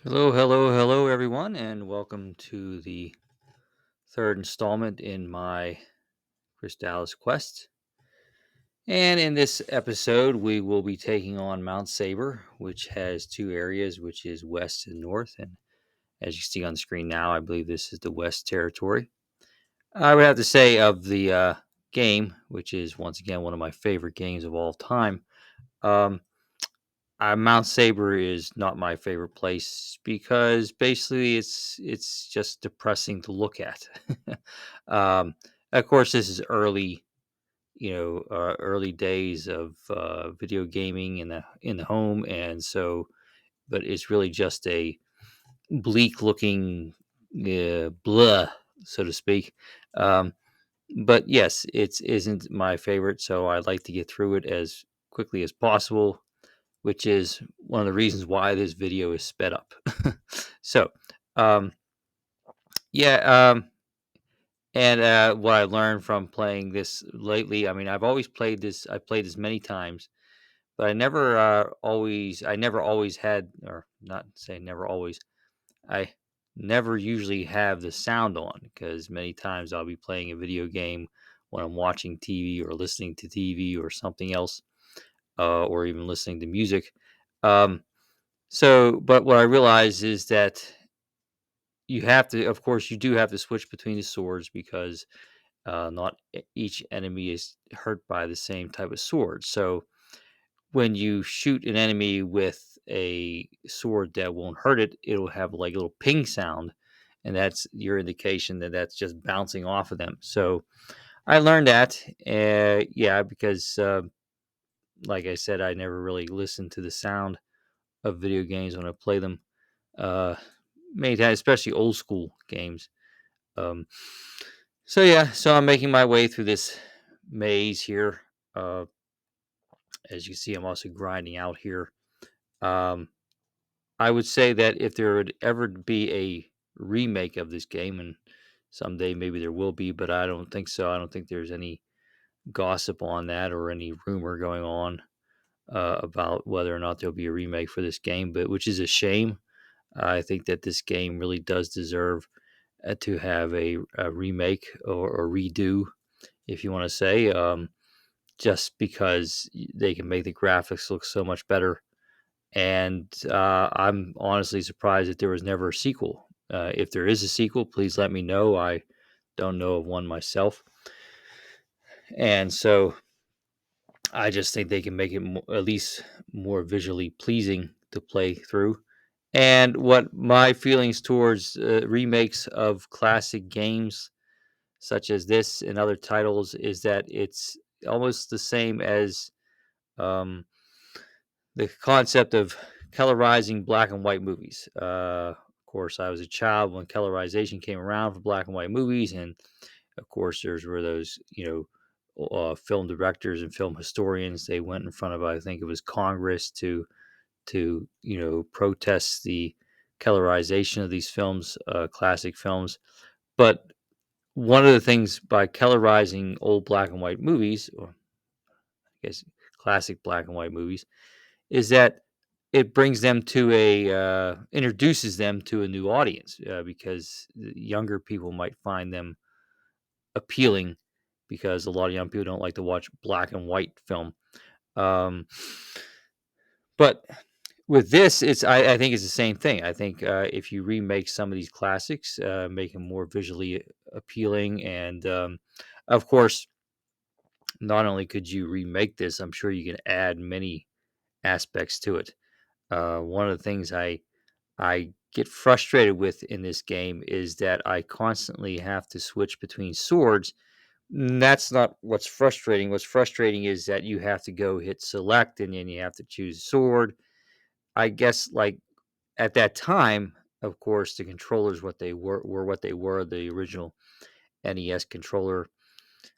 Hello, hello, hello, everyone, and welcome to the third installment in my Crystalis Quest. And in this episode, we will be taking on Mount Sabre, which has two areas, which is west and north. And as you see on the screen now, I believe this is the west territory. I would have to say of the game, which is once again one of my favorite games of all time. Um, Mount Sabre is not my favorite place because basically it's just depressing to look at. um, of course, this is early, early days of video gaming in the home, and so, but it's really just a bleak looking, blah, so to speak. Um, but yes, it isn't my favorite, so I like to get through it as quickly as possible, which is one of the reasons why this video is sped up. So, um, yeah, and what I learned from playing this lately, I mean, I played this many times, but I never always had, or not say never always, I never usually have the sound on because many times I'll be playing a video game when I'm watching TV or listening to TV or something else, or even listening to music. Um, but what I realize is that you have to, of course, you do have to switch between the swords because not each enemy is hurt by the same type of sword. So when you shoot an enemy with a sword that won't hurt it, it'll have like a little ping sound, and that's your indication that that's just bouncing off of them. So I learned that, yeah, because like I said, I never really listened to the sound of video games when I play them. Uh, Many times, especially old school games. Um, so yeah, so I'm making my way through this maze here. Uh, as you can see, I'm also grinding out here. Um, I would say that if there would ever be a remake of this game, and someday maybe there will be, but I don't think so. I don't think there's any gossip on that or any rumor going on about whether or not there'll be a remake for this game, but which is a shame. I think that this game really does deserve to have a remake or redo, if you want to say, just because they can make the graphics look so much better. And I'm honestly surprised that there was never a sequel. If there is a sequel, please let me know. I don't know of one myself. And so I just think they can make it at least more visually pleasing to play through. And what my feelings towards remakes of classic games such as this and other titles is that it's almost the same as um, the concept of colorizing black and white movies. Of course, I was a child when colorization came around for black and white movies, and of course, there's were those film directors and film historians. They went in front of, I think it was Congress, to protest the colorization of these films, classic films. But one of the things by colorizing old black and white movies, or I guess classic black and white movies, is that it brings them to introduces them to a new audience, because younger people might find them appealing because a lot of young people don't like to watch black and white film. Um, but with this, I think it's the same thing. I think if you remake some of these classics, make them more visually appealing, and of course, not only could you remake this, I'm sure you can add many aspects to it. One of the things I get frustrated with in this game is that I constantly have to switch between swords. That's not what's frustrating. What's frustrating is that you have to go hit select and then you have to choose sword. I guess like at that time, of course, the controllers what they were what they were. The original NES controller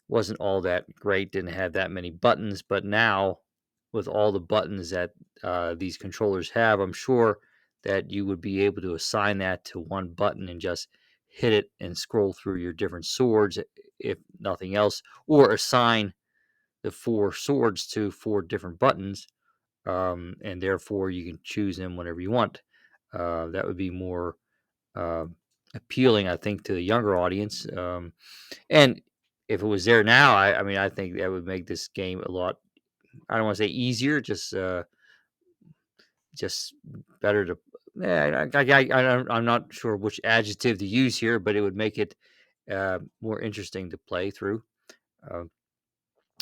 wasn't all that great, didn't have that many buttons, but now with all the buttons that these controllers have, I'm sure that you would be able to assign that to one button and just hit it and scroll through your different swords, if nothing else, or assign the four swords to four different buttons, and therefore you can choose them whenever you want. That would be more uh, appealing, I think, to the younger audience. And if it was there now, I mean, I think that would make this game a lot. I don't want to say easier, just better to. Yeah, I'm not sure which adjective to use here, but it would make it more interesting to play through. Um,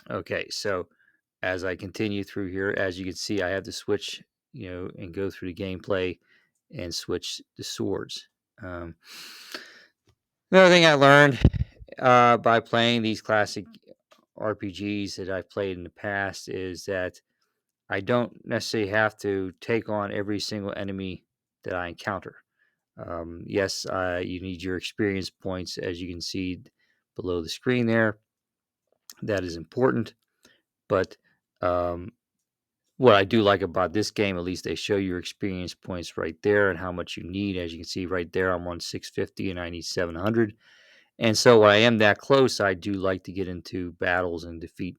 okay, so as I continue through here, as you can see, I have to switch, and go through the gameplay and switch the swords. Um, Another thing I learned by playing these classic RPGs that I've played in the past is that I don't necessarily have to take on every single enemy that I encounter. Yes, you need your experience points, as you can see below the screen there. That is important. But um, what I do like about this game, at least they show your experience points right there and how much you need. As you can see right there, I'm on 650 and I need 700. And so when I am that close, I do like to get into battles and defeat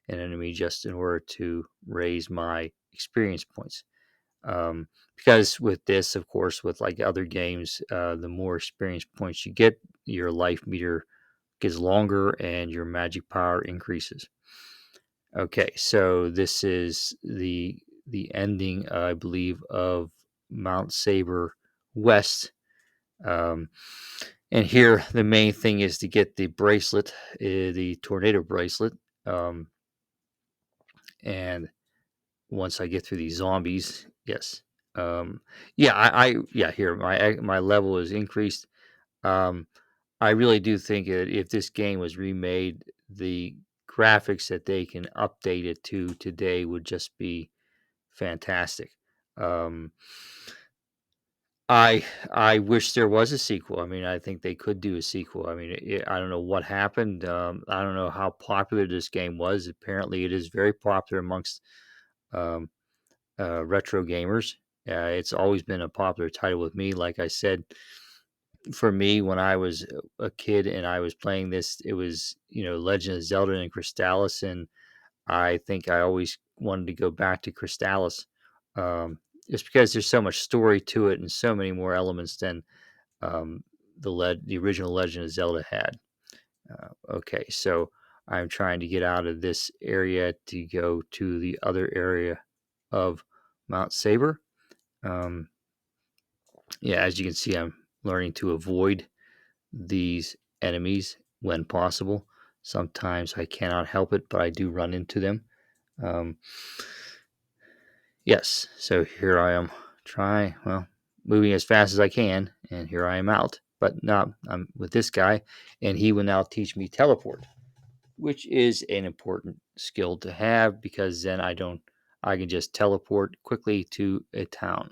an enemy just in order to raise my experience points. Because with this, of course, with like other games, the more experience points you get, your life meter gets longer and your magic power increases. Okay, so this is the ending, I believe, of Mount Sabre West. Um, and here, the main thing is to get the bracelet, the tornado bracelet. Um, and once I get through these zombies, yes, yeah, yeah, here my level is increased. Um, I really do think that if this game was remade, the graphics that they can update it to today would just be fantastic. Um, I wish there was a sequel. I mean, I think they could do a sequel. I mean, I don't know what happened. I don't know how popular this game was. Apparently, it is very popular amongst um, retro gamers. It's always been a popular title with me. Like I said, for me, when I was a kid and I was playing this, it was Legend of Zelda and Crystalis, and I think I always wanted to go back to Crystalis, um, just because there's so much story to it and so many more elements than um, the original Legend of Zelda had. Okay, so I'm trying to get out of this area to go to the other area of Mount Sabre. Um, yeah, as you can see, I'm learning to avoid these enemies when possible. Sometimes I cannot help it, but I do run into them. Um, yes, so here I am, moving as fast as I can, and here I am out. But now I'm with this guy, and he will now teach me teleport, which is an important skill to have because then I can just teleport quickly to a town.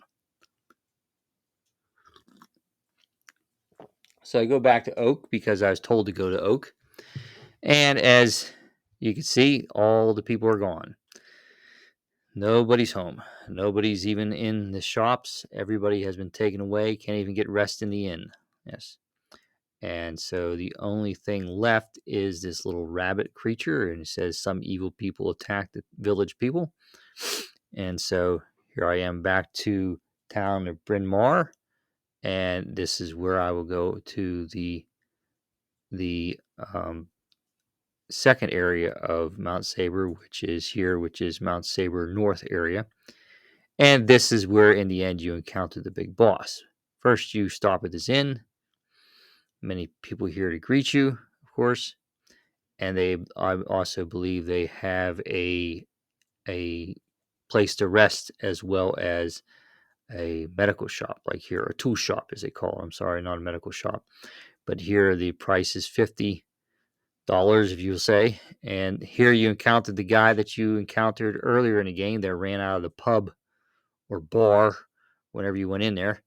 So I go back to Oak because I was told to go to Oak. And as you can see, all the people are gone. Nobody's home. Nobody's even in the shops. Everybody has been taken away. Can't even get rest in the inn. Yes. And so the only thing left is this little rabbit creature. And it says some evil people attacked the village people. And so here I am back to town of Bryn Mawr. And this is where I will go to the second area of Mount Sabre, which is here, which is Mount Sabre North area. And this is where, in the end, you encounter the big boss. First, you stop at this inn. Many people here to greet you, of course, and I also believe they have a place to rest as well as a medical shop, like here, a tool shop, as they call it. I'm sorry, not a medical shop, but here the price is $50, if you'll say. And here you encountered the guy that you encountered earlier in the game that ran out of the pub or bar whenever you went in there.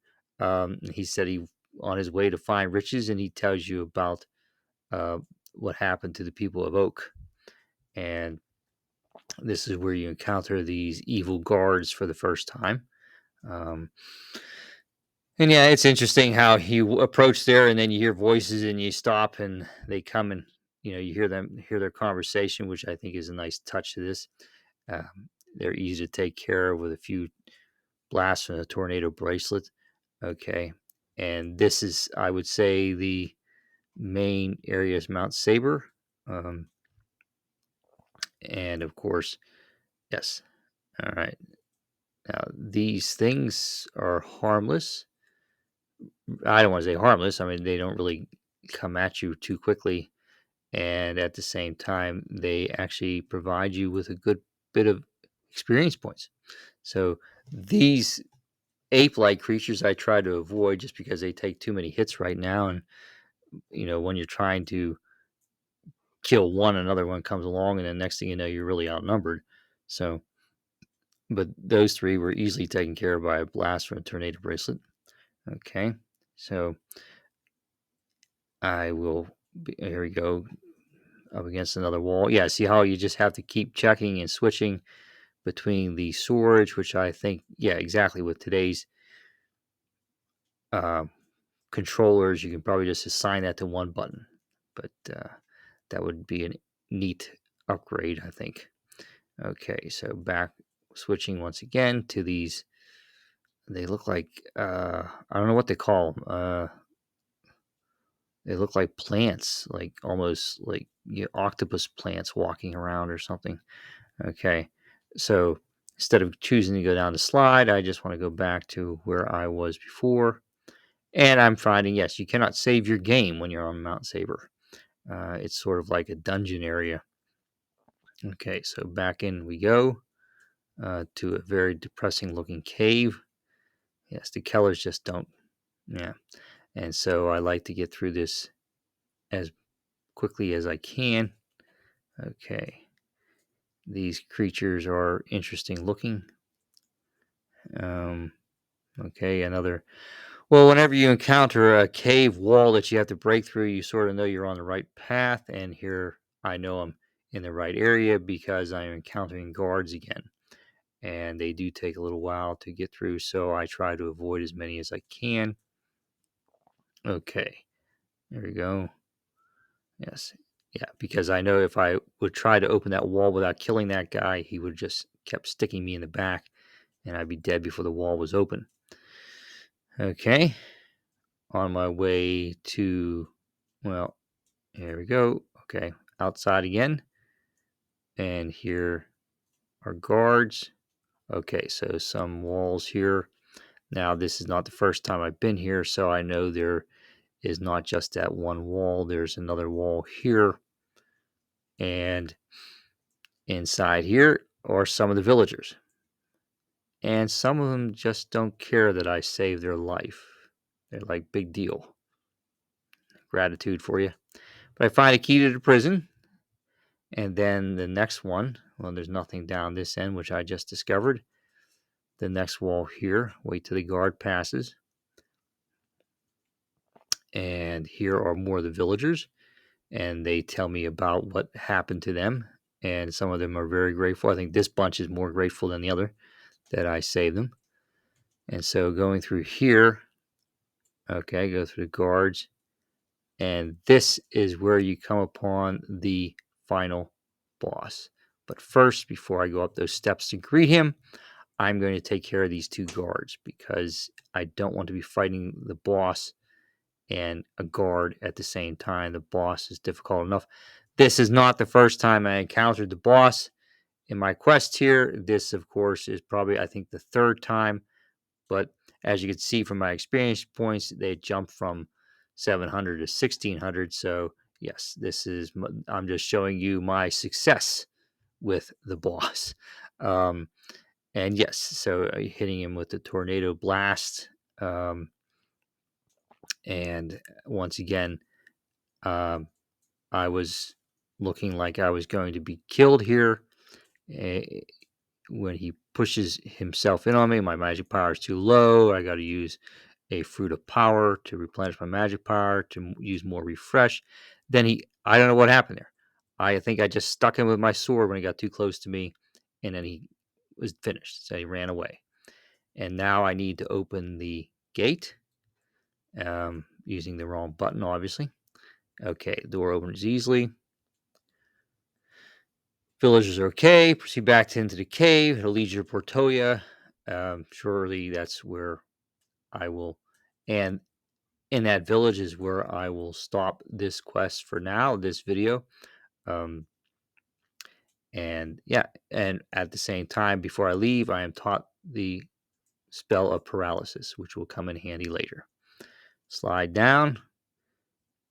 He said he on his way to find riches, and he tells you about uh, what happened to the people of Oak. And this is where you encounter these evil guards for the first time. Um, and yeah, it's interesting how you approach there, and then you hear voices, and you stop, and they come, and you hear their conversation, which I think is a nice touch to this. They're easy to take care of with a few blasts from a tornado bracelet. Okay. And this is, I would say, the main area is Mount Sabre. Um, and of course, yes. All right. Now, these things are harmless. I don't want to say harmless. I mean, they don't really come at you too quickly. And at the same time, they actually provide you with a good bit of experience points. So these ape-like creatures I try to avoid just because they take too many hits right now. And, when you're trying to kill one, another one comes along, and then next thing you know, you're really outnumbered. So, but those three were easily taken care of by a blast from a tornado bracelet. Okay. So I will, here we go, up against another wall. Yeah, see how you just have to keep checking and switching between the storage, which I think, yeah, exactly with today's uh, controllers, you can probably just assign that to one button. But that would be a neat upgrade, I think. Okay, so back switching once again to these. They look like I don't know what they call them. They look like plants, like almost like octopus plants walking around or something. Okay. So instead of choosing to go down the slide, I just want to go back to where I was before. And I'm finding, yes, you cannot save your game when you're on Mount Sabre. It's sort of like a dungeon area. Okay, so back in we go to a very depressing looking cave. Yes, the Kellers just don't, yeah. And so I like to get through this as quickly as I can. Okay, these creatures are interesting looking. Um, okay, another. Well, whenever you encounter a cave wall that you have to break through, you sort of know you're on the right path. And here I know I'm in the right area because I'm encountering guards again. And they do take a little while to get through. So I try to avoid as many as I can. Okay, there we go. Yes. Yeah, because I know if I would try to open that wall without killing that guy, he would just kept sticking me in the back and I'd be dead before the wall was open. Okay. On my way to, well, here we go. Okay. Outside again. And here are guards. Okay. So some walls here. Now, this is not the first time I've been here. So I know there is not just that one wall, there's another wall here. And inside here are some of the villagers. And some of them just don't care that I saved their life. They're like, big deal. Gratitude for you. But I find a key to the prison. And then the next one, well, there's nothing down this end, which I just discovered. The next wall here, wait till the guard passes. And here are more of the villagers. And they tell me about what happened to them. And some of them are very grateful. I think this bunch is more grateful than the other that I saved them. And so going through here, okay, go through the guards. And this is where you come upon the final boss. But first, before I go up those steps to greet him, I'm going to take care of these two guards because I don't want to be fighting the boss and a guard at the same time. The boss is difficult enough. This is not the first time I encountered the boss in my quest here. This, of course, is probably, I think, the third time. But as you can see from my experience points, they jump from 700 to 1600. So, yes, I'm just showing you my success with the boss. Um, and yes, so hitting him with the tornado blast. Um, and once again, um, I was looking like I was going to be killed here. When he pushes himself in on me, my magic power is too low. I got to use a fruit of power to replenish my magic power to use more refresh. Then I don't know what happened there. I think I just stuck him with my sword when he got too close to me, and then he was finished. So he ran away. And now I need to open the gate using the wrong button, obviously. Okay, the door opens easily. Villagers are okay. Proceed back into the cave. It'll lead you to Portoya. Surely that's where I will And in that village is where I will stop this quest for now, this video. Um, and yeah, and at the same time, before I leave, I am taught the spell of paralysis, which will come in handy later. Slide down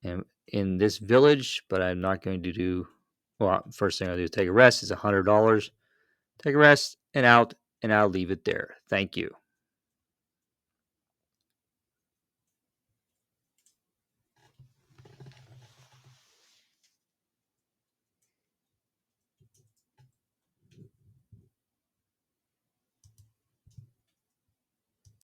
and in this village, but I'm not going to do. Well, first thing I do is take a rest. It's $100. Take a rest and out, and I'll leave it there. Thank you.